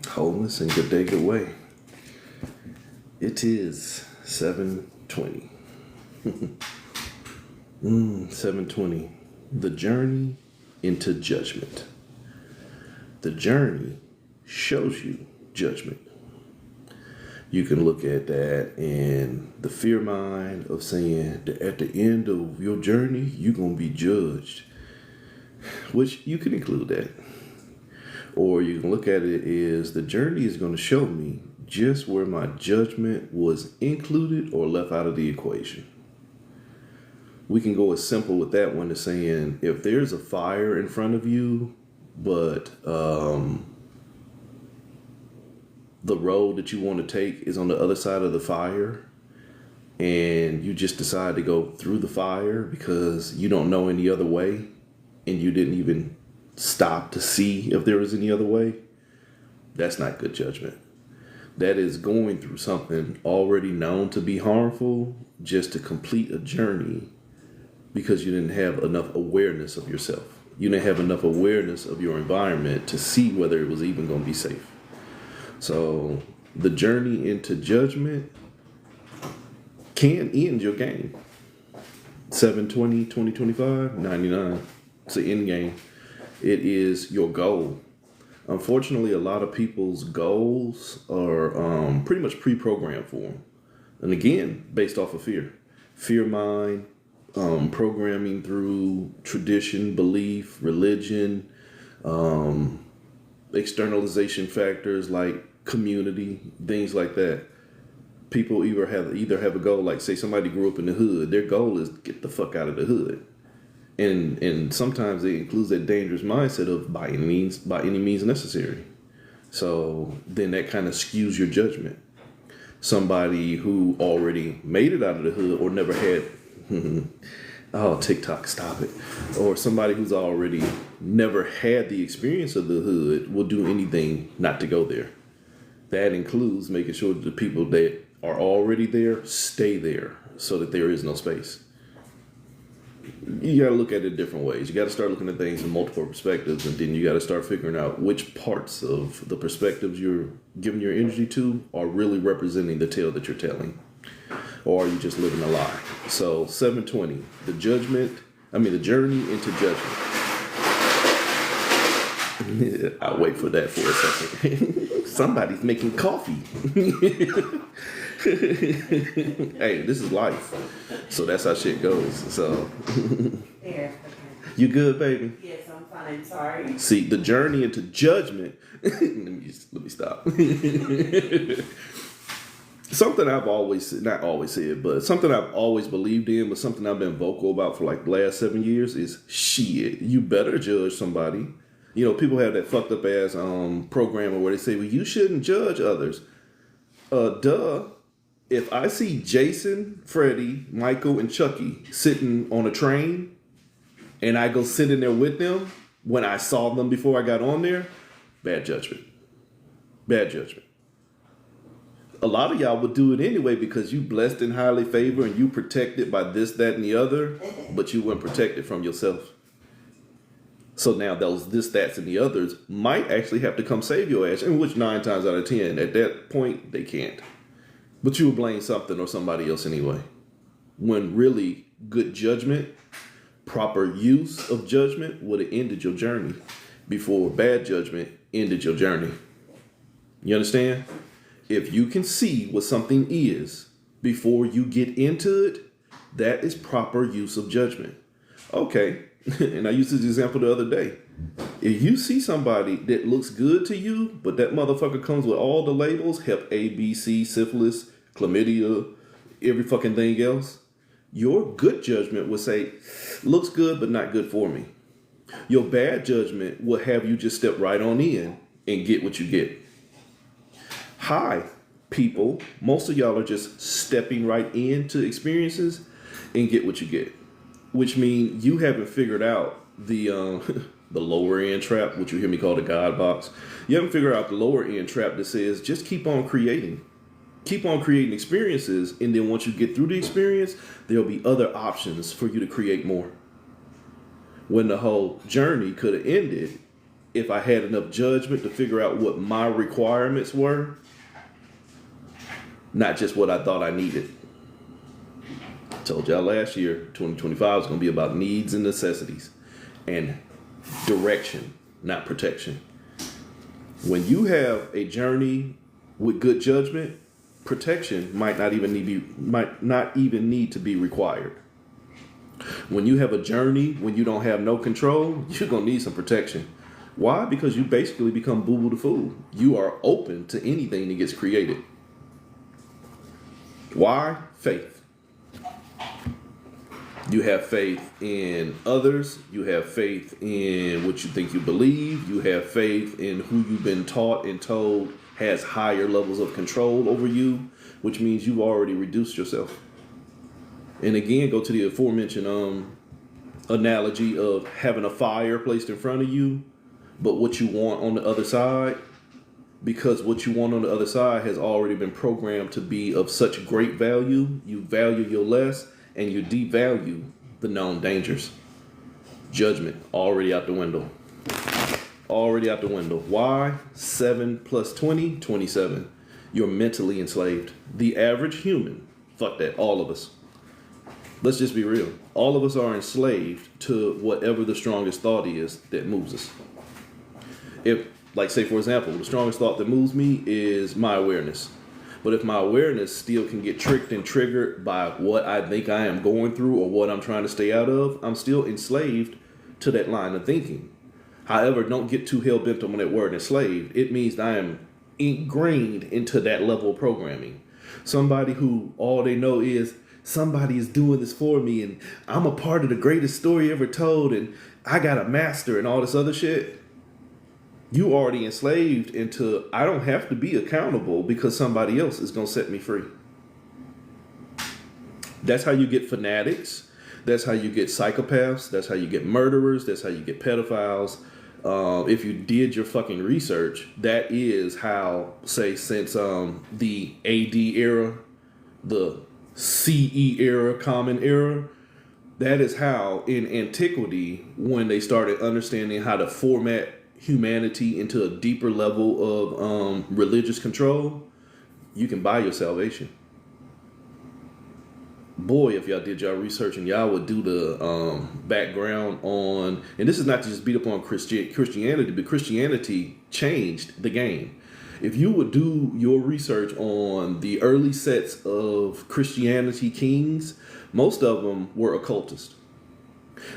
Wholeness and good day, good way. It is 7:20. 7:20. The journey into judgment. The journey shows you judgment. You can look at that in the fear mind of saying that at the end of your journey, you're going to be judged, which you can include that. Or you can look at it as the journey is going to show me just where my judgment was included or left out of the equation. We can go as simple with that one as saying if there's a fire in front of you, but the road that you want to take is on the other side of the fire, and you just decide to go through the fire because you don't know any other way, and you didn't even stop to see if there was any other way, that's not good judgment. That is going through something already known to be harmful just to complete a journey because you didn't have enough awareness of yourself. You didn't have enough awareness of your environment to see whether it was even going to be safe. So the journey into judgment can end your game. 7/20/2025, 99. It's the end game. It is your goal. Unfortunately, a lot of people's goals are pretty much pre-programmed for them. And again, based off of fear. Fear mind, programming through tradition, belief, religion, externalization factors like community, things like that. People either have a goal, like say somebody grew up in the hood. Their goal is get the fuck out of the hood. And sometimes it includes that dangerous mindset of by any means necessary. So then that kind of skews your judgment. Somebody who already made it out of the hood or never had, oh, TikTok, stop it. Or somebody who's already never had the experience of the hood will do anything not to go there. That includes making sure that the people that are already there stay there so that there is no space. You got to look at it different ways. You got to start looking at things in multiple perspectives, and then you got to start figuring out which parts of the perspectives you're giving your energy to are really representing the tale that you're telling, or are you just living a lie? So 7:20, the journey into judgment. I'll wait for that for a second. Somebody's making coffee. Hey, this is life. So that's how shit goes. So There. You good, baby? Yes, I'm fine. Sorry. See, the journey into judgment. let me stop. Something I've always not always said, but something I've always believed in, but something I've been vocal about for like the last 7 years is shit. You better judge somebody. You know, people have that fucked up ass program where they say, well, you shouldn't judge others. Duh. If I see Jason, Freddie, Michael, and Chucky sitting on a train and I go sit in there with them when I saw them before I got on there, bad judgment. Bad judgment. A lot of y'all would do it anyway because you blessed and highly favored and you protected by this, that, and the other, but you weren't protected from yourself. So now those this, that's, and the others might actually have to come save your ass, in which 9 times out of 10, at that point, they can't. But you will blame something or somebody else anyway. When really good judgment, proper use of judgment would have ended your journey before bad judgment ended your journey. You understand? If you can see what something is before you get into it, that is proper use of judgment. Okay. And I used this example the other day. If you see somebody that looks good to you, but that motherfucker comes with all the labels, Hep A, B, C, syphilis, chlamydia, every fucking thing else, your good judgment would say, looks good, but not good for me. Your bad judgment will have you just step right on in and get what you get. Hi, people. Most of y'all are just stepping right into experiences and get what you get. Which means you haven't figured out the lower end trap, which you hear me call the God box. You haven't figured out the lower end trap that says just keep on creating. Keep on creating experiences, and then once you get through the experience, there'll be other options for you to create more. when the whole journey could have ended if I had enough judgment to figure out what my requirements were, not just what I thought I needed. I told y'all last year, 2025 is going to be about needs and necessities and direction, not protection. When you have a journey with good judgment, protection might not even need to be required. When you have a journey when you don't have no control, you're going to need some protection. Why? Because you basically become boo-boo the fool. You are open to anything that gets created. Why? Faith. You have faith in others. You have faith in what you think you believe. You have faith in who you've been taught and told has higher levels of control over you, which means you've already reduced yourself. And again, go to the aforementioned analogy of having a fire placed in front of you, but what you want on the other side, because what you want on the other side has already been programmed to be of such great value, you value your less and you devalue the known dangers. Judgment, already out the window. Already out the window. Why? 7 plus 20, 27. You're mentally enslaved. The average human, fuck that, all of us. Let's just be real. All of us are enslaved to whatever the strongest thought is that moves us. If, like, say, for example, the strongest thought that moves me is my awareness. But if my awareness still can get tricked and triggered by what I think I am going through or what I'm trying to stay out of, I'm still enslaved to that line of thinking. However, don't get too hell-bent on that word enslaved. It means that I am ingrained into that level of programming. Somebody who all they know is somebody is doing this for me and I'm a part of the greatest story ever told and I got a master and all this other shit. You already enslaved into I don't have to be accountable because somebody else is going to set me free. That's how you get fanatics. That's how you get psychopaths. That's how you get murderers. That's how you get pedophiles. If you did your fucking research, that is how, say, since the AD era, the CE era, Common Era, that is how in antiquity, when they started understanding how to format humanity into a deeper level of religious control, you can buy your salvation. Boy, if y'all did y'all research and y'all would do the background on, and this is not to just beat up on Christianity, but Christianity changed the game. If you would do your research on the early sets of Christianity kings, most of them were occultists.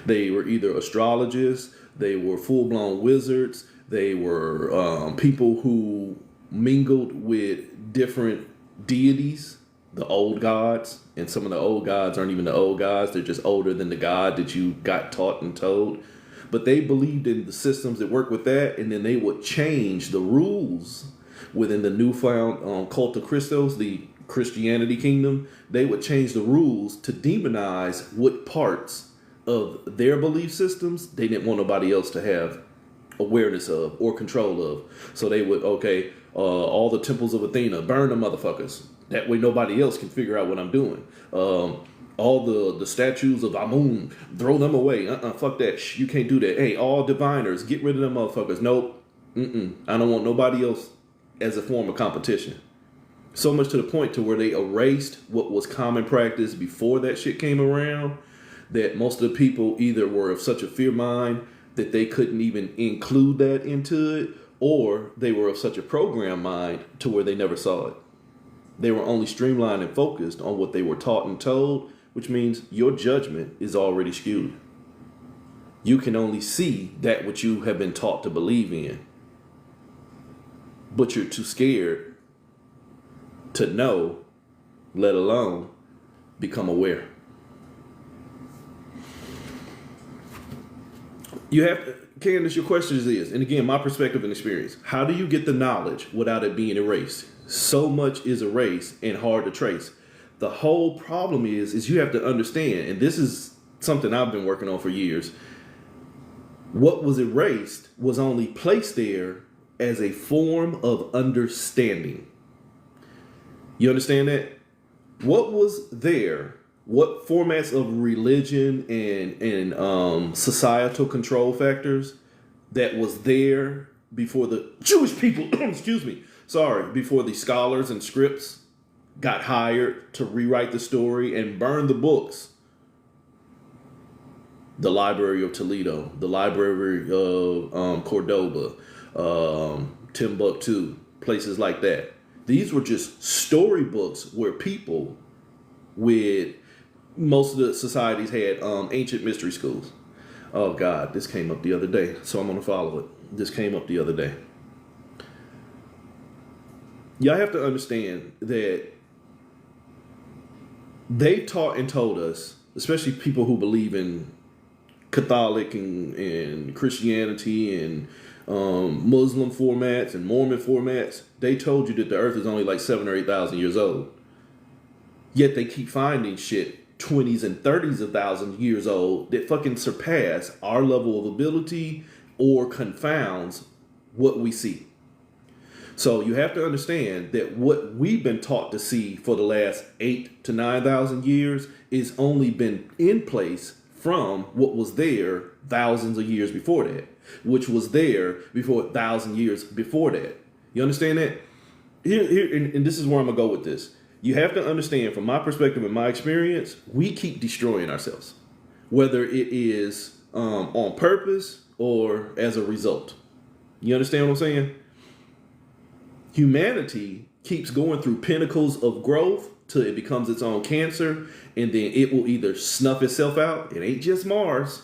They were either astrologists, they were full-blown wizards, they were people who mingled with different deities, the old gods, and some of the old gods aren't even the old gods, they're just older than the god that you got taught and told. But they believed in the systems that work with that, and then they would change the rules within the newfound cult of Christos, the Christianity kingdom. They would change the rules to demonize what parts of their belief systems they didn't want nobody else to have awareness of or control of. So they would, all the temples of Athena, burn them motherfuckers. That way nobody else can figure out what I'm doing. All the statues of Amun, throw them away. Fuck that. You can't do that. Hey, all diviners, get rid of them motherfuckers. Nope. I don't want nobody else as a form of competition. So much to the point to where they erased what was common practice before that shit came around, that most of the people either were of such a fear mind that they couldn't even include that into it, or they were of such a program mind to where they never saw it. They were only streamlined and focused on what they were taught and told, which means your judgment is already skewed. You can only see that which you have been taught to believe in, but you're too scared to know, let alone become aware. You have to, Candace, your question is, and again, my perspective and experience, how do you get the knowledge without it being erased? So much is erased and hard to trace. The whole problem is you have to understand, and this is something I've been working on for years, what was erased was only placed there as a form of understanding. You understand that? What was there what formats of religion and societal control factors that was there before the Jewish people, excuse me, before the scholars and scripts got hired to rewrite the story and burn the books. The Library of Toledo, the Library of Cordoba, Timbuktu, places like that. These were just storybooks where people with most of the societies had ancient mystery schools. Oh God, this came up the other day, so I'm going to follow it. This came up the other day. Y'all have to understand that they taught and told us, especially people who believe in Catholic and Christianity and Muslim formats and Mormon formats, they told you that the earth is only like 7,000 or 8,000 years old. Yet they keep finding shit 20s and 30s of thousands years old that fucking surpass our level of ability or confounds what we see. So you have to understand that what we've been taught to see for the last 8 to 9,000 years is only been in place from what was there thousands of years before that, which was there before 1,000 years before that. You understand that? Here, and this is where I'm going to go with this. You have to understand, from my perspective and my experience, we keep destroying ourselves, whether it is on purpose or as a result. You understand what I'm saying? Humanity keeps going through pinnacles of growth till it becomes its own cancer, and then it will either snuff itself out. It ain't just Mars.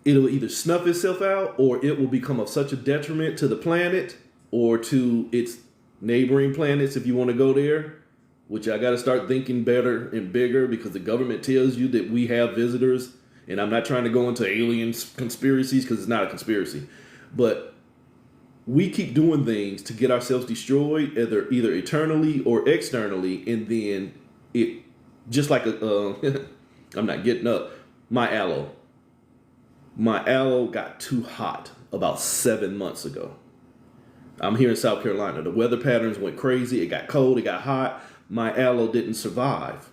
It'll either snuff itself out, or it will become of such a detriment to the planet or to its neighboring planets, if you want to go there, which I got to start thinking better and bigger, because the government tells you that we have visitors, and I'm not trying to go into alien conspiracies because it's not a conspiracy, but we keep doing things to get ourselves destroyed, either eternally or externally, and then it, just like I'm not getting up, my aloe got too hot about 7 months ago. I'm here in South Carolina. The weather patterns went crazy. It got cold. It got hot. My aloe didn't survive.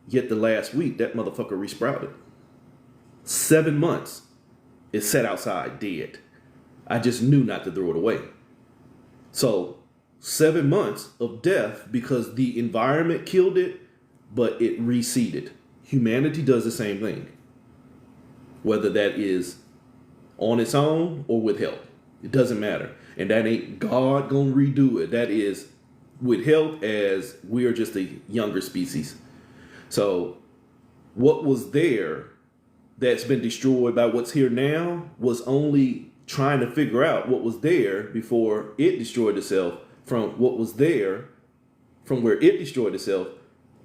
Yet the last week, that motherfucker resprouted. 7 months. It sat outside dead. I just knew not to throw it away. So 7 months of death because the environment killed it, but it reseeded. Humanity does the same thing. Whether that is on its own or with help. It doesn't matter. And that ain't God gonna redo it. That is with help, as we are just a younger species. So what was there that's been destroyed by what's here now was only trying to figure out what was there before it destroyed itself from what was there from where it destroyed itself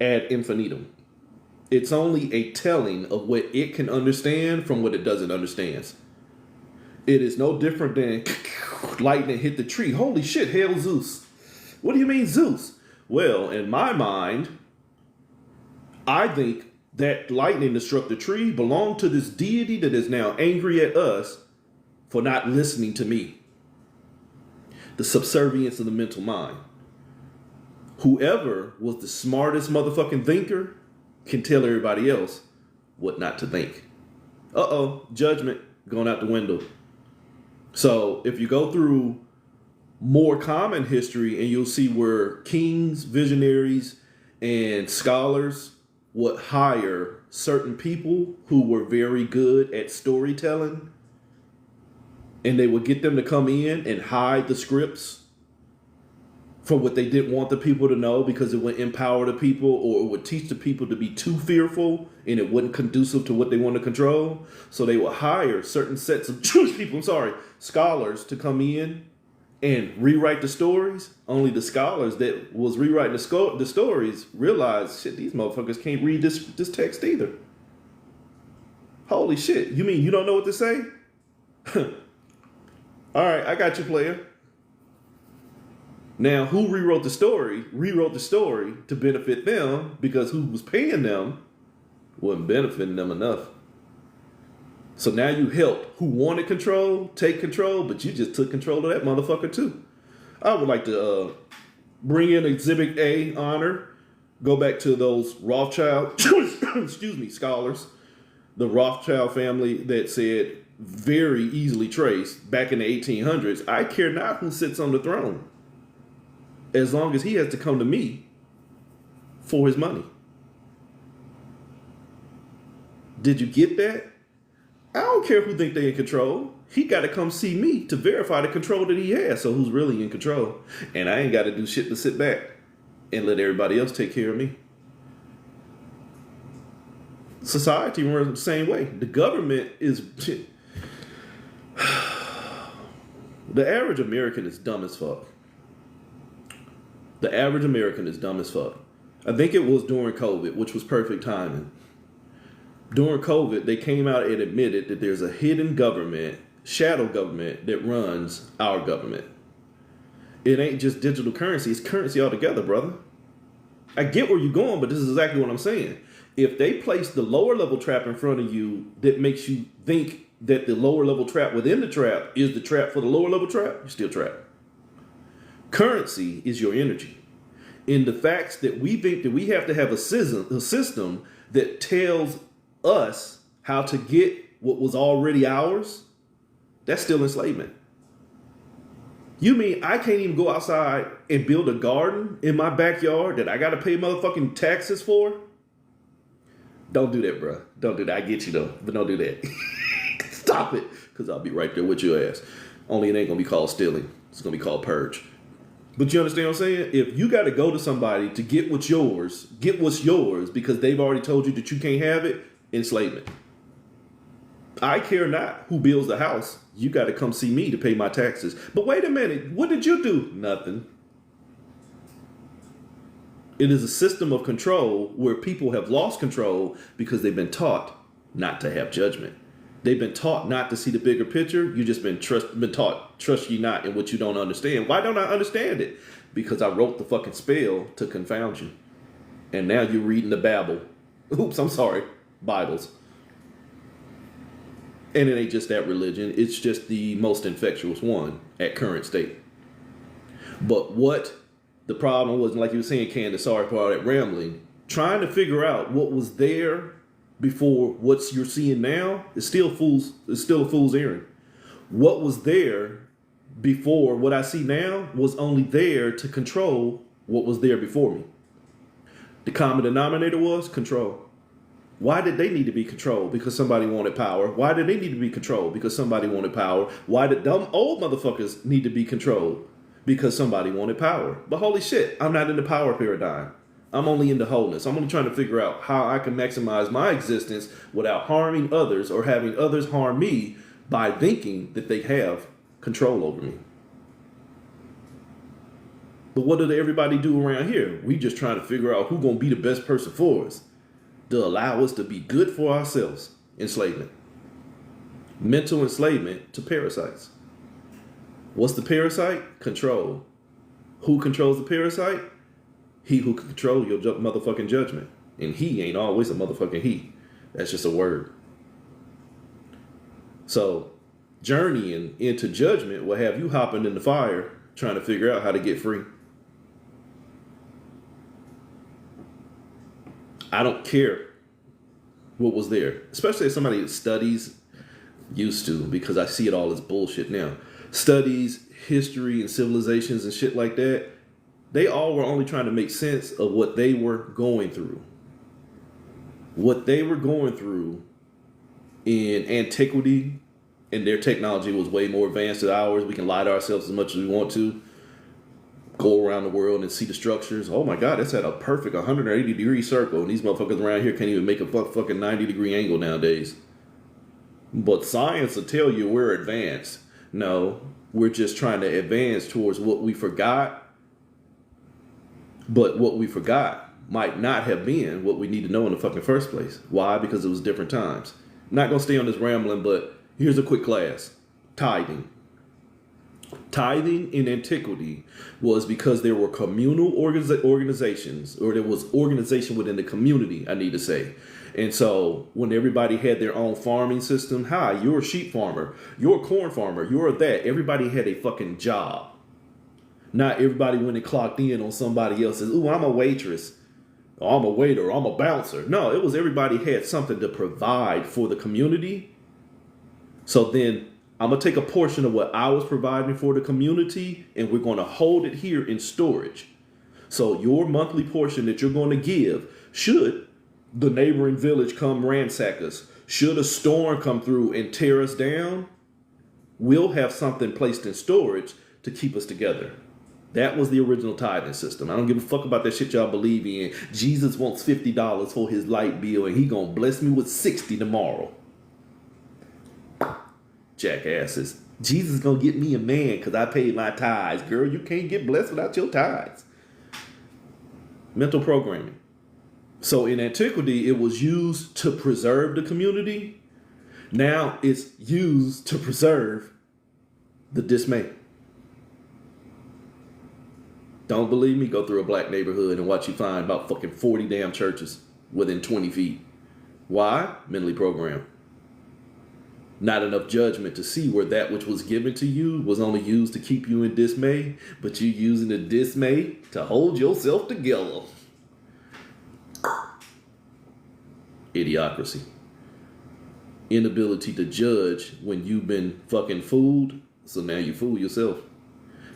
ad infinitum. It's only a telling of what it can understand from what it doesn't understand. It is no different than lightning hit the tree. Holy shit, hail Zeus. What do you mean Zeus? Well, in my mind, I think that lightning that struck the tree belonged to this deity that is now angry at us for not listening to me. The subservience of the mental mind. Whoever was the smartest motherfucking thinker can tell everybody else what not to think. Judgment going out the window. So if you go through more common history, and you'll see where kings, visionaries, and scholars would hire certain people who were very good at storytelling, and they would get them to come in and hide the scripts for what they didn't want the people to know, because it would empower the people, or it would teach the people to be too fearful, and it wasn't conducive to what they want to control. So they would hire certain sets of Jewish people, scholars, to come in and rewrite the stories. Only the scholars that was rewriting the stories realized, shit, these motherfuckers can't read this text either. Holy shit, you mean you don't know what to say? All right, I got you, player. Now, who rewrote the story? Rewrote the story to benefit them, because who was paying them wasn't benefiting them enough. So now you helped who wanted control, take control, but you just took control of that motherfucker too. I would like to bring in Exhibit A, honor. Go back to those Rothschild excuse me, scholars, the Rothschild family that said very easily traced back in the 1800s, I care not who sits on the throne, as long as he has to come to me for his money. Did you get that? I don't care who think they in control. He got to come see me to verify the control that he has. So who's really in control? And I ain't got to do shit to sit back and let everybody else take care of me. Society runs the same way. The government is... The average American is dumb as fuck. The average American is dumb as fuck. I think it was during COVID, which was perfect timing. During COVID, they came out and admitted that there's a hidden government, shadow government, that runs our government. It ain't just digital currency, it's currency altogether, brother. I get where you're going, but this is exactly what I'm saying. If they place the lower level trap in front of you that makes you think that the lower level trap within the trap is the trap for the lower level trap, you're still trapped. Currency is your energy. In the facts that we think that we have to have a system that tells us how to get what was already ours, that's still enslavement. You mean I can't even go outside and build a garden in my backyard that I got to pay motherfucking taxes for? Don't do that, bro. Don't do that. I get you, though, but don't do that. Stop it, because I'll be right there with your ass. Only it ain't going to be called stealing. It's going to be called purge. But you understand what I'm saying? If you got to go to somebody to get what's yours because they've already told you that you can't have it, enslavement. I care not who builds the house. You got to come see me to pay my taxes. But wait a minute. What did you do? Nothing. It is a system of control where people have lost control because they've been taught not to have judgment. They've been taught not to see the bigger picture. You just been taught, trust ye not in what you don't understand. Why don't I understand it? Because I wrote the fucking spell to confound you. And now you're reading the Bible. Oops, I'm sorry. Bibles. And it ain't just that religion. It's just the most infectious one at current state. But what the problem was, like you were saying, Candace, sorry for all that rambling, trying to figure out what was there before what you're seeing now is still a fool's errand. What was there before what I see now was only there to control what was there before me. The common denominator was control. Why did they need to be controlled? Because somebody wanted power. Why did they need to be controlled? Because somebody wanted power. Why did dumb old motherfuckers need to be controlled? Because somebody wanted power. But holy shit, I'm not in the power paradigm. I'm only into wholeness. I'm only trying to figure out how I can maximize my existence without harming others or having others harm me by thinking that they have control over me. But what did everybody do around here? We just trying to figure out who's going to be the best person for us to allow us to be good for ourselves. Enslavement. Mental enslavement to parasites. What's the parasite? Control. Who controls the parasite? He who can control your motherfucking judgment. And he ain't always a motherfucking he. That's just a word. So, journeying into judgment will have you hopping in the fire trying to figure out how to get free. I don't care what was there. Especially as somebody that studies, used to, because I see it all as bullshit now. Studies, history, and civilizations and shit like that. They all were only trying to make sense of what they were going through. What they were going through in antiquity, and their technology was way more advanced than ours. We can lie to ourselves as much as we want to. Go around the world and see the structures. Oh my God, that's at a perfect 180-degree circle. And these motherfuckers around here can't even make a fucking 90-degree angle nowadays. But science will tell you we're advanced. No, we're just trying to advance towards what we forgot. But what we forgot might not have been what we need to know in the fucking first place. Why? Because it was different times. I'm not going to stay on this rambling, but here's a quick class. Tithing. Tithing in antiquity was because there were communal organizations, or there was organization within the community, I need to say. And so when everybody had their own farming system, hi, you're a sheep farmer, you're a corn farmer, you're that. Everybody had a fucking job. Not everybody went and clocked in on somebody else's, ooh, I'm a waitress. Oh, I'm a waiter, I'm a bouncer. No, it was everybody had something to provide for the community. So then I'm going to take a portion of what I was providing for the community and we're going to hold it here in storage. So your monthly portion that you're going to give, should the neighboring village come ransack us, should a storm come through and tear us down, we'll have something placed in storage to keep us together. That was the original tithing system. I don't give a fuck about that shit y'all believe in. Jesus wants $50 for his light bill and he gonna bless me with $60 tomorrow. Jackasses. Jesus gonna get me a man because I paid my tithes. Girl, you can't get blessed without your tithes. Mental programming. So in antiquity, it was used to preserve the community. Now it's used to preserve the dismay. Don't believe me? Go through a black neighborhood and watch you find about fucking 40 damn churches within 20 feet. Why? Mentally programmed. Not enough judgment to see where that which was given to you was only used to keep you in dismay, but you using the dismay to hold yourself together. Idiocracy. Inability to judge when you've been fucking fooled, so now you fool yourself.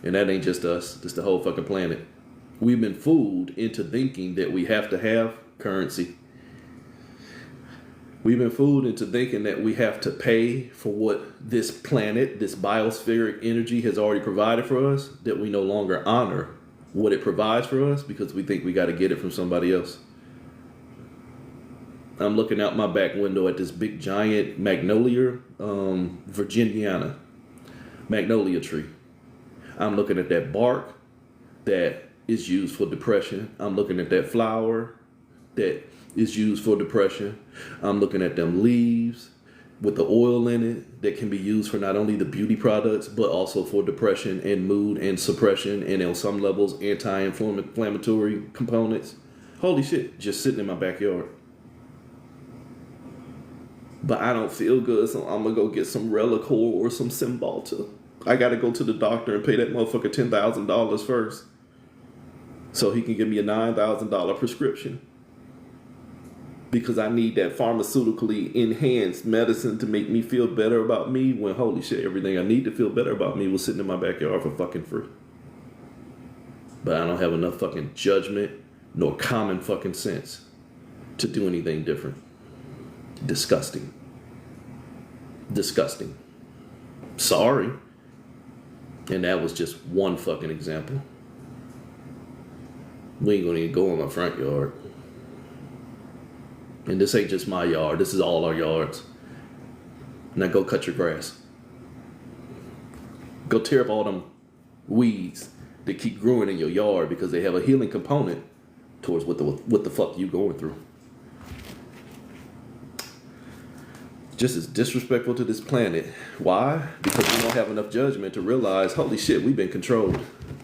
And that ain't just us, that's the whole fucking planet. We've been fooled into thinking that we have to have currency. We've been fooled into thinking that we have to pay for what this planet, this biospheric energy has already provided for us, that we no longer honor what it provides for us because we think we got to get it from somebody else. I'm looking out my back window at this big giant magnolia, Virginiana magnolia tree. I'm looking at that bark that is used for depression. I'm looking at that flower that is used for depression. I'm looking at them leaves with the oil in it that can be used for not only the beauty products, but also for depression and mood and suppression and on some levels anti-inflammatory components. Holy shit, just sitting in my backyard. But I don't feel good, so I'm going to go get some Relicore or some Cymbalta. I got to go to the doctor and pay that motherfucker $10,000 first so he can give me a $9,000 prescription. Because I need that pharmaceutically enhanced medicine to make me feel better about me when, holy shit, everything I need to feel better about me was sitting in my backyard for fucking free. But I don't have enough fucking judgment nor common fucking sense to do anything different. Disgusting. Disgusting. Sorry. And that was just one fucking example. We ain't gonna even go in my front yard. And this ain't just my yard. This is all our yards. Now go cut your grass. Go tear up all them weeds that keep growing in your yard because they have a healing component towards what the fuck you going through. Just as disrespectful to this planet. Why? Because we don't have enough judgment to realize, holy shit, we've been controlled.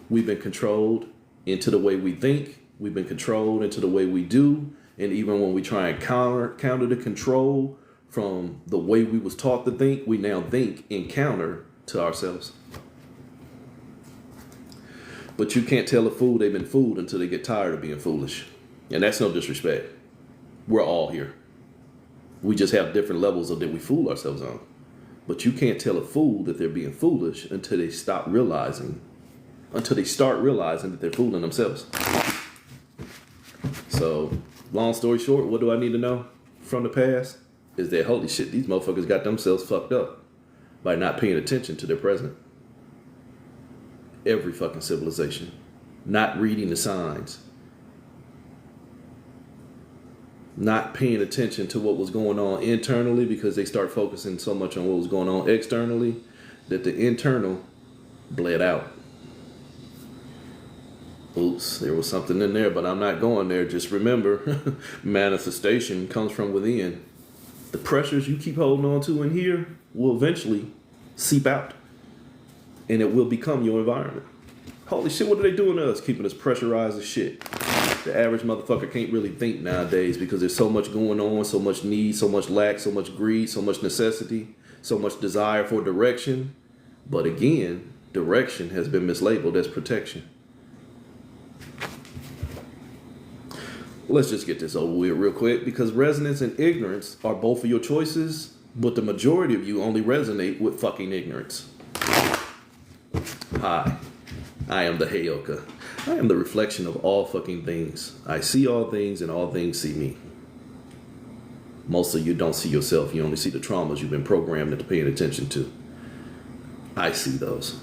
We've been controlled into the way we think. We've been controlled into the way we do. And even when we try and counter the control from the way we was taught to think, we now think and counter to ourselves. But you can't tell a fool they've been fooled until they get tired of being foolish. And that's no disrespect. We're all here. We just have different levels of that we fool ourselves on. But you can't tell a fool that they're being foolish until they start realizing that they're fooling themselves. So, long story short, what do I need to know from the past? Is that, holy shit, these motherfuckers got themselves fucked up by not paying attention to their present. Every fucking civilization. Not reading the signs. Not paying attention to what was going on internally because they start focusing so much on what was going on externally that the internal bled out. Oops, there was something in there, but I'm not going there. Just remember, manifestation comes from within. The pressures you keep holding on to in here will eventually seep out, and it will become your environment. Holy shit, what are they doing to us? Keeping us pressurized as shit. The average motherfucker can't really think nowadays because there's so much going on, so much need, so much lack, so much greed, so much necessity, so much desire for direction. But again, direction has been mislabeled as protection. Let's just get this over with real quick, because resonance and ignorance are both of your choices, but the majority of you only resonate with fucking ignorance. Hi, I am the Heyoka. I am the reflection of all fucking things. I see all things and all things see me. Most of you don't see yourself. You only see the traumas you've been programmed into paying attention to. I see those.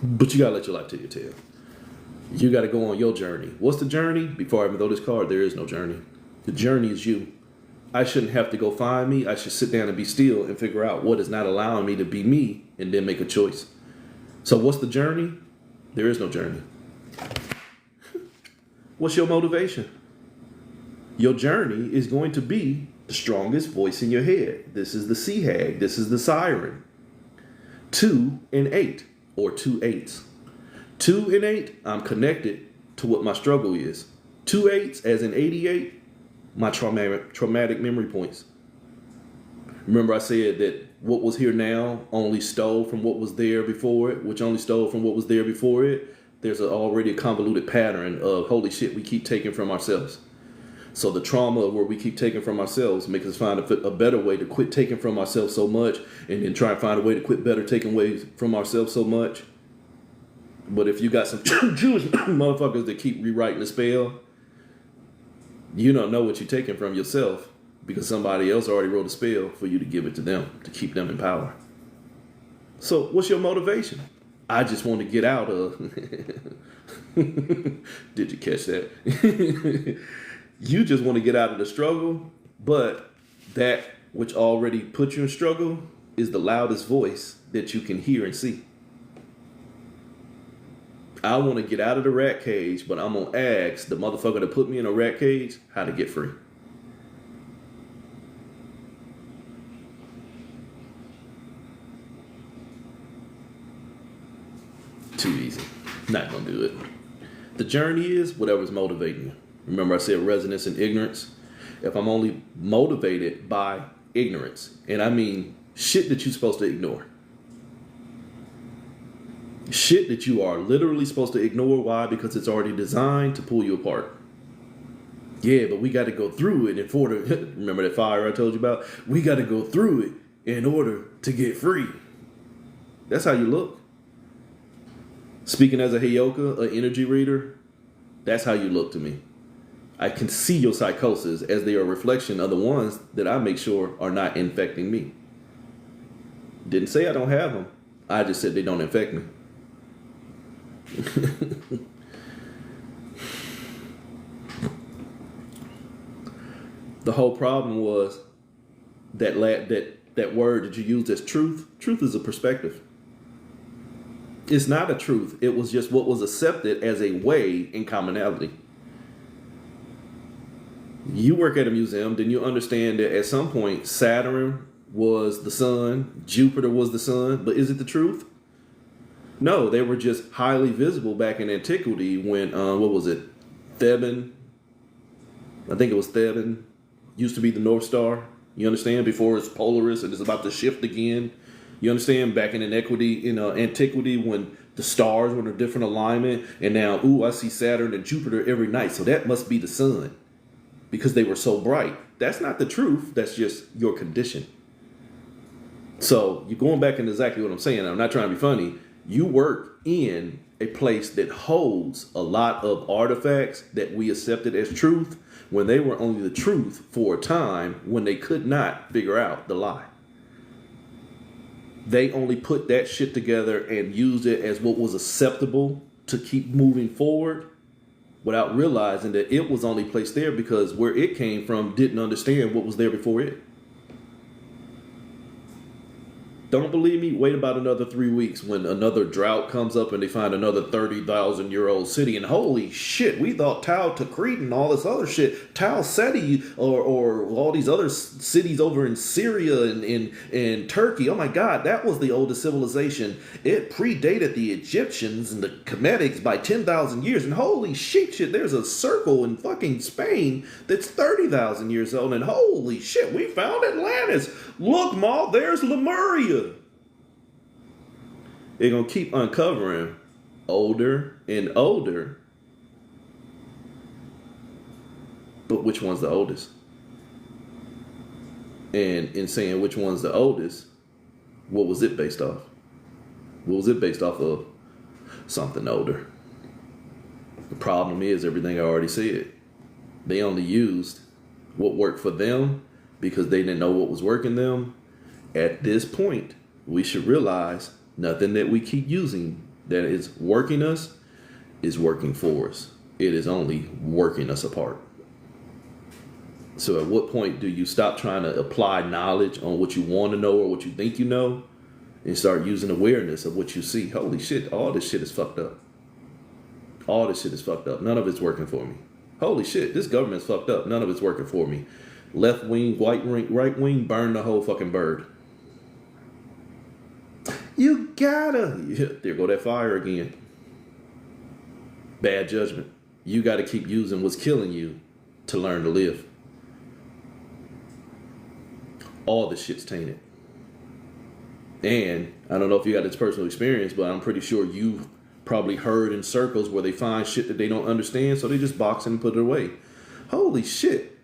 But you gotta let your life tell your tale. You gotta go on your journey. What's the journey? Before I even throw this card, there is no journey. The journey is you. I shouldn't have to go find me. I should sit down and be still and figure out what is not allowing me to be me and then make a choice. So what's the journey? There is no journey. What's your motivation? Your journey is going to be the strongest voice in your head. This is the sea hag. This is the siren. 2 and 8, or 2 8s. 2 and 8, I'm connected to what my struggle is. 2 8s, as in 88, my traumatic memory points. Remember I said that what was here now only stole from what was there before it, which only stole from what was there before it. There's already a convoluted pattern of holy shit we keep taking from ourselves. So the trauma where we keep taking from ourselves makes us find a better way to quit taking from ourselves so much, and then try and find a way to quit better taking away from ourselves so much. But if you got some Jewish motherfuckers that keep rewriting the spell, you don't know what you're taking from yourself because somebody else already wrote a spell for you to give it to them, to keep them in power. So what's your motivation? I just want to get out of... Did you catch that? You just want to get out of the struggle, but that which already put you in struggle is the loudest voice that you can hear and see. I want to get out of the rat cage, but I'm going to ask the motherfucker that put me in a rat cage how to get free. Too easy. Not going to do it. The journey is whatever's motivating you. Remember I said resonance and ignorance? If I'm only motivated by ignorance, and I mean shit that you're supposed to ignore. Shit that you are literally supposed to ignore. Why? Because it's already designed to pull you apart. Yeah, but we got to go through it in order. Remember that fire I told you about? We got to go through it in order to get free. That's how you look. Speaking as a Heyoka, an energy reader, that's how you look to me. I can see your psychosis as they are a reflection of the ones that I make sure are not infecting me. Didn't say I don't have them. I just said they don't infect me. The whole problem was that word that you used as truth. Truth is a perspective. It's not a truth. It was just what was accepted as a way in commonality. You work at a museum, then you understand that at some point Saturn was the sun, Jupiter was the sun, but is it the truth? No, they were just highly visible back in antiquity when, what was it? Theban. I think it was Theban. Used to be the North Star. You understand? Before it's Polaris and it's about to shift again. You understand? Back in antiquity when the stars were in a different alignment, and now, I see Saturn and Jupiter every night, so that must be the sun because they were so bright. That's not the truth. That's just your condition. So you're going back into exactly what I'm saying. I'm not trying to be funny. You work in a place that holds a lot of artifacts that we accepted as truth when they were only the truth for a time when they could not figure out the lie. They only put that shit together and used it as what was acceptable to keep moving forward without realizing that it was only placed there because where it came from didn't understand what was there before it. Don't believe me? Wait about another 3 weeks when another drought comes up and they find another 30,000-year-old city. And holy shit, we thought Tau Tikrit and all this other shit, Tau Seti or all these other cities over in Syria and in Turkey. Oh my God, that was the oldest civilization. It predated the Egyptians and the Kemetics by 10,000 years. And holy shit, there's a circle in fucking Spain that's 30,000 years old. And holy shit, we found Atlantis. Look, Ma, there's Lemuria. They're going to keep uncovering older and older which one's the oldest. And in saying which one's the oldest, what was it based off? What was it based off of? Something older. The problem is everything I already said. They only used what worked for them because they didn't know what was working them. At this point, we should realize nothing that we keep using that is working us is working for us. It is only working us apart. So at what point do you stop trying to apply knowledge on what you want to know or what you think you know and start using awareness of what you see? Holy shit, all this shit is fucked up. All this shit is fucked up. None of it's working for me. Holy shit, this government's fucked up. None of it's working for me. Left wing, right wing, burn the whole fucking bird. You gotta. Yeah, there go that fire again. Bad judgment. You gotta keep using what's killing you to learn to live. All this shit's tainted. And I don't know if you got this personal experience, but I'm pretty sure you've probably heard in circles where they find shit that they don't understand, so they just box it and put it away. Holy shit.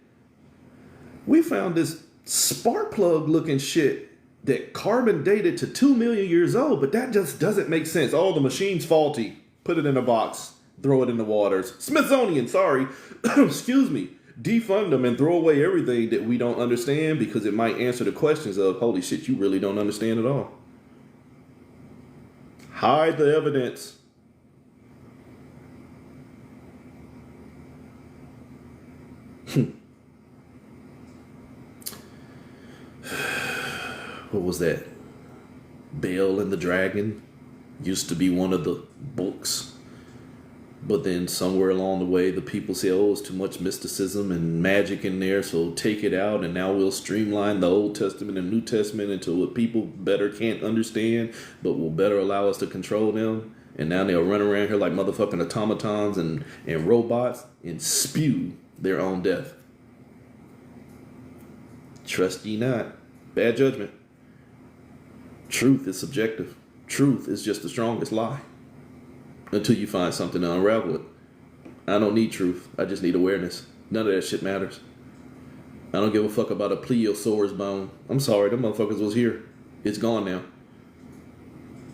We found this spark plug looking shit that carbon dated to 2 million years old, but that just doesn't make sense. Oh, the machine's faulty. Put it in a box. Throw it in the waters. Smithsonian, sorry. Excuse me. Defund them and throw away everything that we don't understand because it might answer the questions of, holy shit, you really don't understand at all. Hide the evidence. What was that? Bell and the Dragon used to be one of the books. But then somewhere along the way, the people say, oh, it's too much mysticism and magic in there, so take it out, and now we'll streamline the Old Testament and New Testament into what people better can't understand, but will better allow us to control them. And now they'll run around here like motherfucking automatons and robots and spew their own death. Trust ye not. Bad judgment. Truth is subjective. Truth is just the strongest lie. Until you find something to unravel it. I don't need truth. I just need awareness. None of that shit matters. I don't give a fuck about a plesiosaurus bone. I'm sorry, them motherfuckers was here. It's gone now.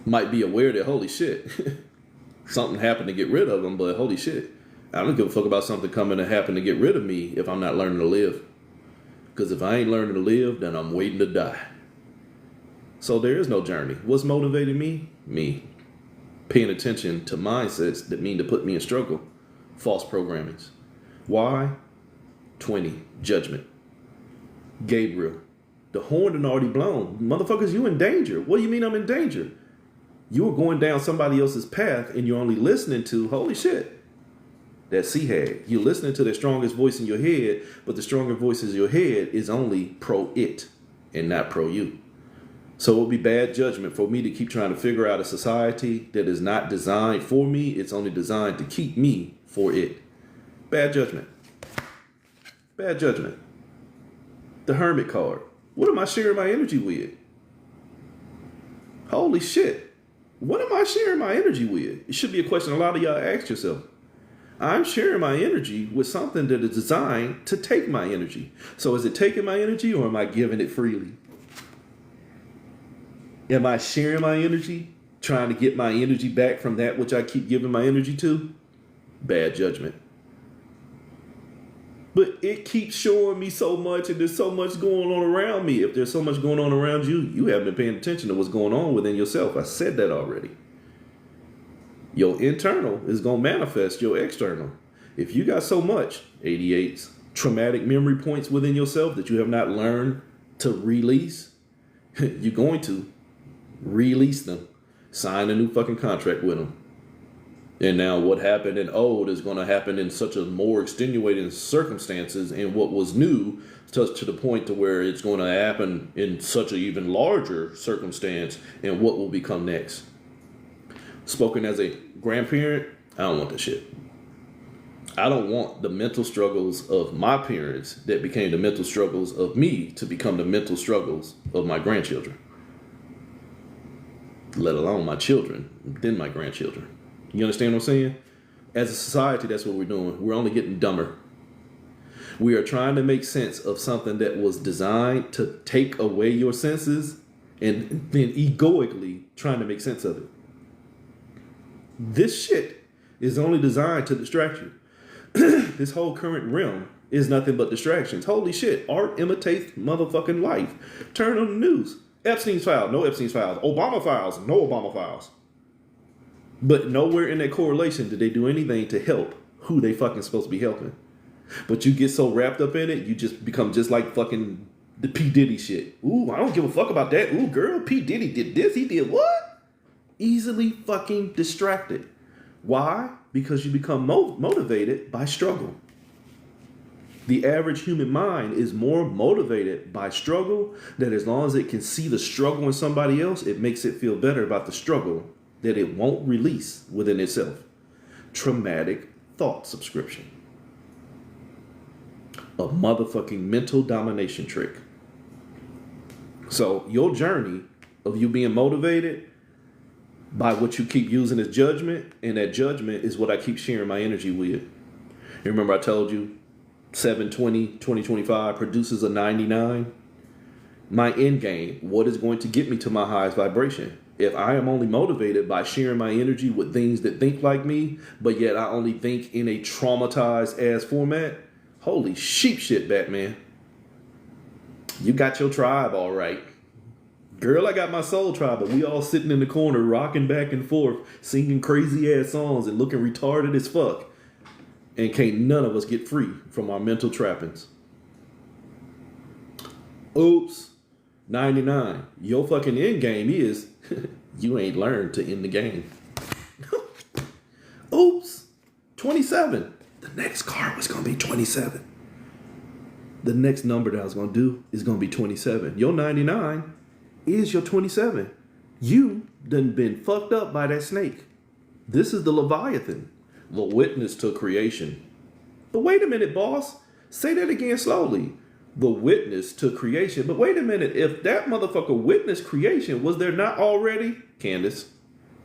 Might be aware that, holy shit, something happened to get rid of them, but holy shit, I don't give a fuck about something coming to happen to get rid of me if I'm not learning to live. Because if I ain't learning to live, then I'm waiting to die. So there is no journey. What's motivating me? Me. Paying attention to mindsets that mean to put me in struggle. False programmings. Why? 20. Judgment. Gabriel. The horn done already blown. Motherfuckers, you in danger. What do you mean I'm in danger? You're going down somebody else's path and you're only listening to, holy shit, that sea hag. You're listening to the strongest voice in your head, but the stronger voice in your head is only pro it and not pro you. So it would be bad judgment for me to keep trying to figure out a society that is not designed for me. It's only designed to keep me for it. Bad judgment. Bad judgment. The Hermit card. What am I sharing my energy with? Holy shit. What am I sharing my energy with? It should be a question a lot of y'all ask yourself. I'm sharing my energy with something that is designed to take my energy. So is it taking my energy or am I giving it freely? Am I sharing my energy, trying to get my energy back from that which I keep giving my energy to? Bad judgment. But it keeps showing me so much and there's so much going on around me. If there's so much going on around you, you haven't been paying attention to what's going on within yourself. I said that already. Your internal is going to manifest your external. If you got so much 88s, traumatic memory points within yourself that you have not learned to release, you're going to release them. Sign a new fucking contract with them. And now what happened in old is going to happen in such a more extenuating circumstances, and what was new to the point to where it's going to happen in such an even larger circumstance, and what will become next. Spoken as a grandparent, I don't want that shit. I don't want the mental struggles of my parents that became the mental struggles of me to become the mental struggles of my grandchildren. Let alone my children, then my grandchildren. You understand what I'm saying? As a society, that's what we're doing. We're only getting dumber. We are trying to make sense of something that was designed to take away your senses and then egoically trying to make sense of it. This shit is only designed to distract you. This whole current realm is nothing but distractions. Holy shit, art imitates motherfucking life. Turn on the news. Epstein's files, no Epstein's files. Obama files, no Obama files. But nowhere in that correlation did they do anything to help who they fucking supposed to be helping. But you get so wrapped up in it, you just become just like fucking the P. Diddy shit. Ooh, I don't give a fuck about that. Ooh, girl, P. Diddy did this, he did what? Easily fucking distracted. Why? Because you become motivated by struggle. The average human mind is more motivated by struggle, that as long as it can see the struggle in somebody else, it makes it feel better about the struggle that it won't release within itself. Traumatic thought subscription. A motherfucking mental domination trick. So your journey of you being motivated by what you keep using as judgment, and that judgment is what I keep sharing my energy with. You remember I told you 720/2025 produces a 99? My end game, what is going to get me to my highest vibration? If I am only motivated by sharing my energy with things that think like me, but yet I only think in a traumatized ass format, holy sheep shit, Batman. You got your tribe all right. Girl, I got my soul tribe, but we all sitting in the corner rocking back and forth, singing crazy ass songs and looking retarded as fuck. And can't none of us get free from our mental trappings. Oops. 99. Your fucking end game is you ain't learned to end the game. Oops. 27. The next card was going to be 27. The next number that I was going to do is going to be 27. Your 99 is your 27. You done been fucked up by that snake. This is the Leviathan, the witness to creation. But wait a minute, boss. Say that again slowly. The witness to creation. But wait a minute. If that motherfucker witnessed creation, was there not already, Candace,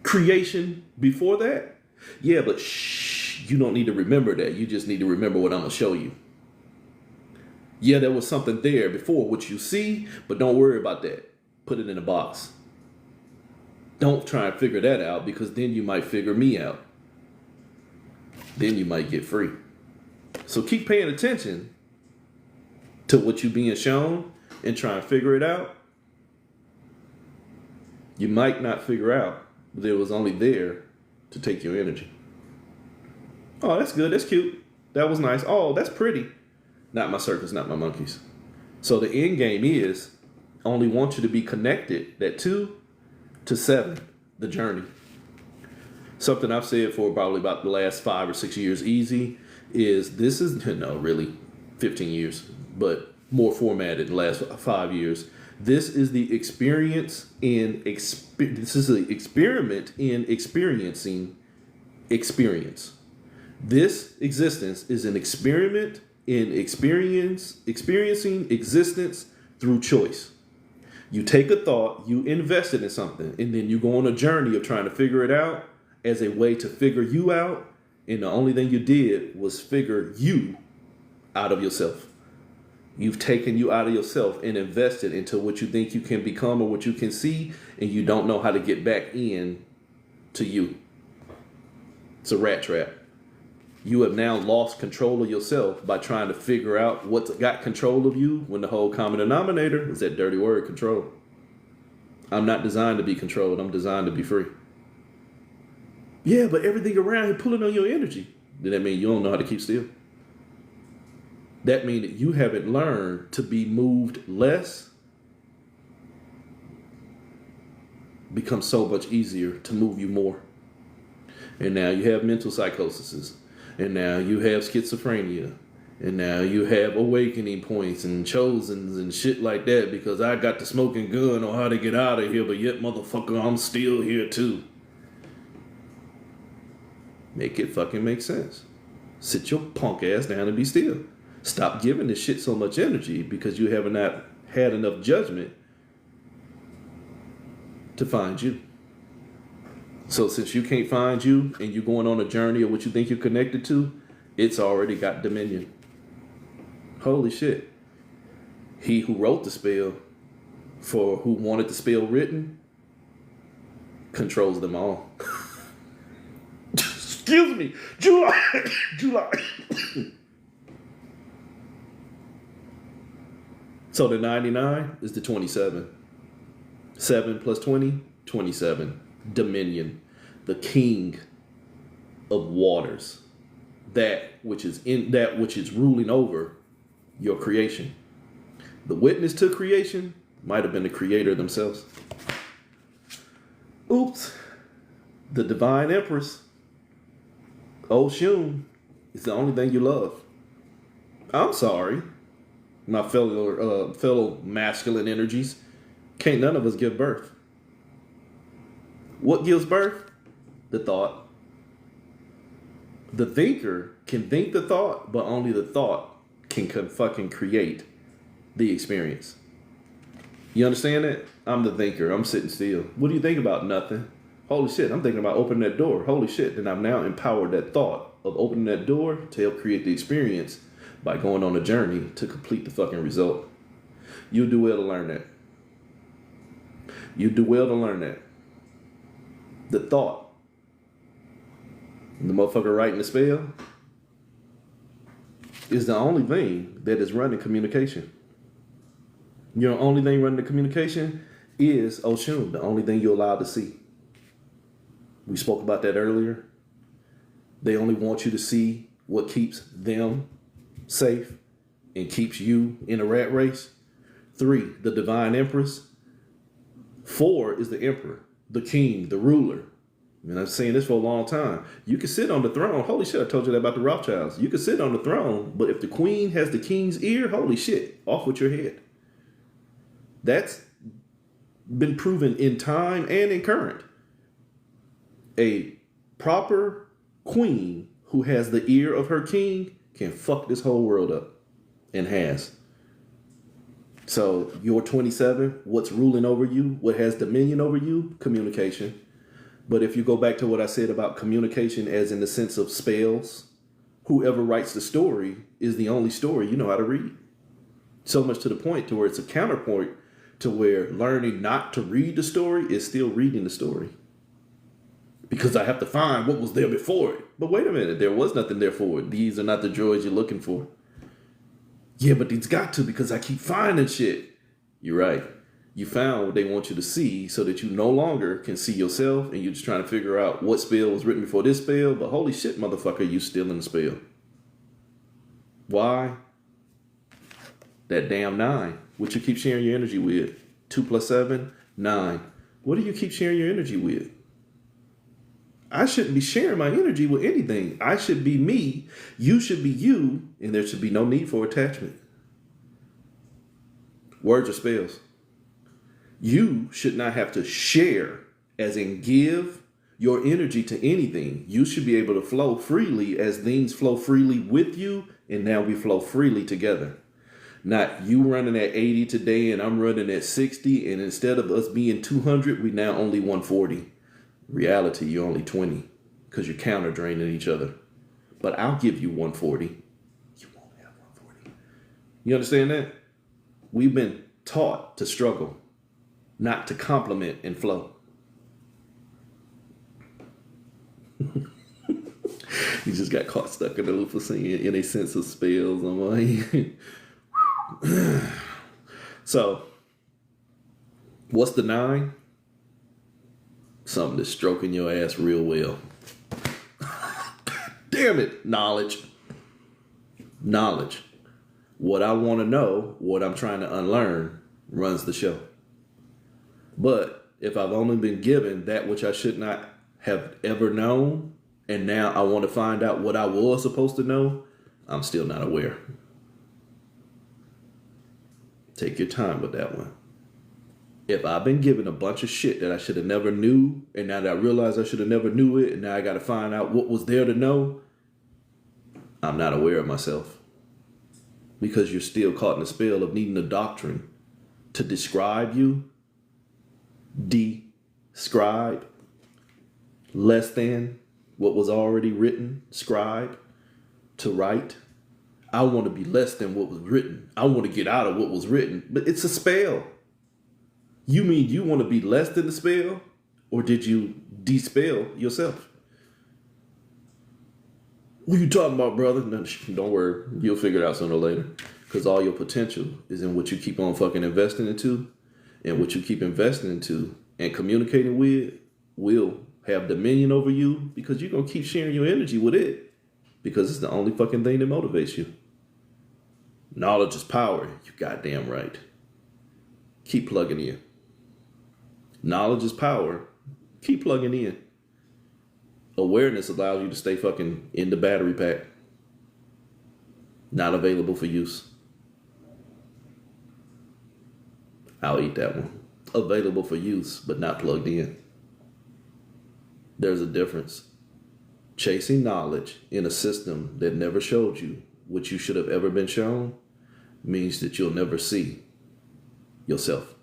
creation before that? Yeah, but shh, you don't need to remember that. You just need to remember what I'm going to show you. Yeah, there was something there before, which you see, but don't worry about that. Put it in a box. Don't try and figure that out, because then you might figure me out. Then you might get free. So keep paying attention to what you're being shown and try and figure it out. You might not figure out, but it was only there to take your energy. Oh, that's good. That's cute. That was nice. Oh, that's pretty. Not my circus, not my monkeys. So the end game is only want you to be connected, that 2 to 7, the journey. Something I've said for probably about the last 5 or 6 years easy is this is, no, really 15 years, but more formatted in the last 5 years. This is the experience in, this is the experiment in experiencing experience. This existence is an experiment in experiencing existence through choice. You take a thought, you invest it in something, and then you go on a journey of trying to figure it out as a way to figure you out. And the only thing you did was figure you out of yourself. You've taken you out of yourself and invested into what you think you can become or what you can see, and you don't know how to get back in to you. It's a rat trap. You have now lost control of yourself by trying to figure out what's got control of you, when the whole common denominator is that dirty word, control. I'm not designed to be controlled. I'm designed to be free. Yeah, but everything around here pulling on your energy. Then that means you don't know how to keep still. That means that you haven't learned to be moved less. Becomes so much easier to move you more. And now you have mental psychoses. And now you have schizophrenia. And now you have awakening points and chosens and shit like that, because I got the smoking gun on how to get out of here, but yet, motherfucker, I'm still here too. Make it fucking make sense. Sit your punk ass down and be still. Stop giving this shit so much energy, because you have not had enough judgment to find you. So since you can't find you and you're going on a journey of what you think you're connected to, it's already got dominion. holy shit. He who wrote the spell for who wanted the spell written controls them all. Excuse me. July. So the 99 is the 27. 7 plus 20, 27. Dominion. The king of waters. That which is ruling over your creation. The witness to creation might have been the creator themselves. Oops. The divine empress, Oshun, is the only thing you love. I'm sorry, my fellow masculine energies. Can't none of us give birth. What gives birth? The thought. The thinker can think the thought, but only the thought can fucking create the experience. You understand that? I'm the thinker. I'm sitting still. What do you think about? Nothing. Holy shit, I'm thinking about opening that door. Holy shit, then I've now empowered that thought of opening that door to help create the experience by going on a journey to complete the fucking result. You do well to learn that. You do well to learn that. The thought. The motherfucker writing the spell is the only thing that is running communication. Your only thing running the communication is Oshun, the only thing you're allowed to see. We spoke about that earlier. They only want you to see what keeps them safe and keeps you in a rat race. 3, the divine empress. 4 is the emperor, the king, the ruler. And I've saying this for a long time. You can sit on the throne. Holy shit, I told you that about the Rothschilds. You can sit on the throne, but if the queen has the king's ear, holy shit, off with your head. That's been proven in time and in current. A proper queen who has the ear of her king can fuck this whole world up, and has. So you're 27, what's ruling over you, what has dominion over you? Communication. But if you go back to what I said about communication as in the sense of spells, whoever writes the story is the only story you know how to read. So much to the point to where it's a counterpoint to where learning not to read the story is still reading the story. Because I have to find what was there before it. But wait a minute, there was nothing there for it. These are not the droids you're looking for. Yeah, but these got to because I keep finding shit. You're right. You found what they want you to see so that you no longer can see yourself and you're just trying to figure out what spell was written before this spell. But holy shit, motherfucker, you still in the spell. Why? That damn 9. What you keep sharing your energy with. 2 plus 7, 9. What do you keep sharing your energy with? I shouldn't be sharing my energy with anything. I should be me. You should be you. And there should be no need for attachment. Words are spells. You should not have to share, as in give your energy to anything. You should be able to flow freely as things flow freely with you. And now we flow freely together. Not you running at 80 today and I'm running at 60. And instead of us being 200, we now only 140. Reality, you're only 20 because you're counter draining each other. But I'll give you 140. You won't have 140. You understand that? We've been taught to struggle, not to complement and flow. You just got caught stuck in the loop of saying in a sense of spells. I'm like, so, what's the 9? Something that's stroking your ass real well. Damn it. Knowledge. Knowledge. What I want to know, what I'm trying to unlearn, runs the show. But if I've only been given that which I should not have ever known, and now I want to find out what I was supposed to know, I'm still not aware. Take your time with that one. If I've been given a bunch of shit that I should have never knew, and now that I realize I should have never knew it, and now I got to find out what was there to know, I'm not aware of myself. Because you're still caught in the spell of needing a doctrine to describe you, describe, less than what was already written, scribe, to write. I want to be less than what was written. I want to get out of what was written. But it's a spell. You mean you want to be less than the spell? Or did you dispel yourself? What are you talking about, brother? No, don't worry. You'll figure it out sooner or later. Because all your potential is in what you keep on fucking investing into. And what you keep investing into and communicating with will have dominion over you, because you're going to keep sharing your energy with it. Because it's the only fucking thing that motivates you. Knowledge is power. You goddamn right. Keep plugging in. Knowledge is power. Keep plugging in. Awareness allows you to stay fucking in the battery pack. Not available for use. I'll eat that one. Available for use, but not plugged in. There's a difference. Chasing knowledge in a system that never showed you what you should have ever been shown means that you'll never see yourself.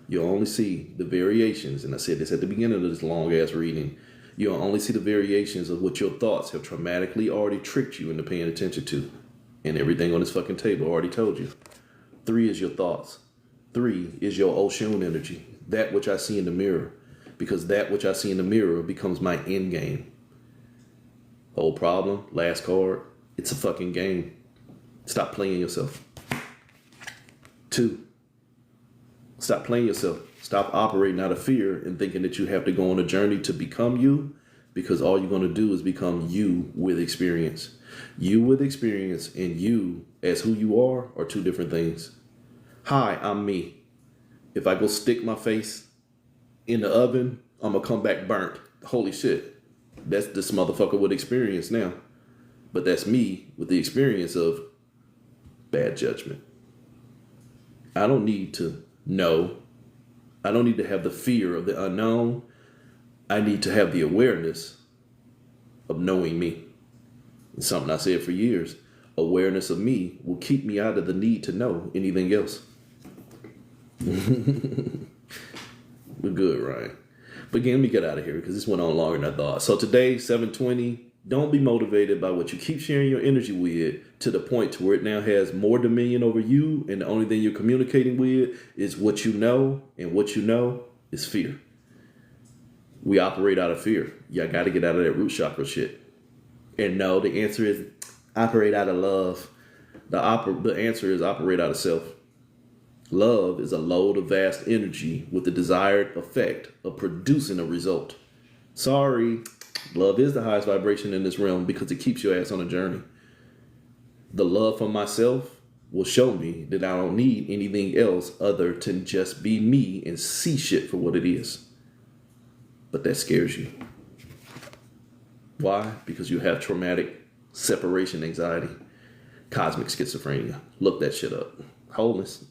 You'll only see the variations, and I said this at the beginning of this long-ass reading, you'll only see the variations of what your thoughts have traumatically already tricked you into paying attention to. And everything on this fucking table already told you. 3 is your thoughts. 3 is your Oshun energy, that which I see in the mirror, because that which I see in the mirror becomes my end game. Whole problem, last card, it's a fucking game. Stop playing yourself. 2, stop playing yourself. Stop operating out of fear and thinking that you have to go on a journey to become you, because all you're going to do is become you with experience. You with experience and you as who you are 2 different things. Hi, I'm me. If I go stick my face in the oven, I'm going to come back burnt. Holy shit. That's this motherfucker with experience now. But that's me with the experience of bad judgment. I don't need to know. I don't need to have the fear of the unknown. I need to have the awareness of knowing me. It's something I said for years. Awareness of me will keep me out of the need to know anything else. We're good, Ryan. But again, let me get out of here because this went on longer than I thought. So today, 7:20, don't be motivated by what you keep sharing your energy with to the point to where it now has more dominion over you, and the only thing you're communicating with is what you know, and what you know is fear. We operate out of fear. Y'all got to get out of that root chakra shit. And no, the answer is operate out of love. The answer is operate out of self. Love is a load of vast energy with the desired effect of producing a result. Sorry, love is the highest vibration in this realm because it keeps your ass on a journey. The love for myself will show me that I don't need anything else other than just be me and see shit for what it is. But that scares you. Why? Because you have traumatic separation anxiety, cosmic schizophrenia. Look that shit up. Wholeness.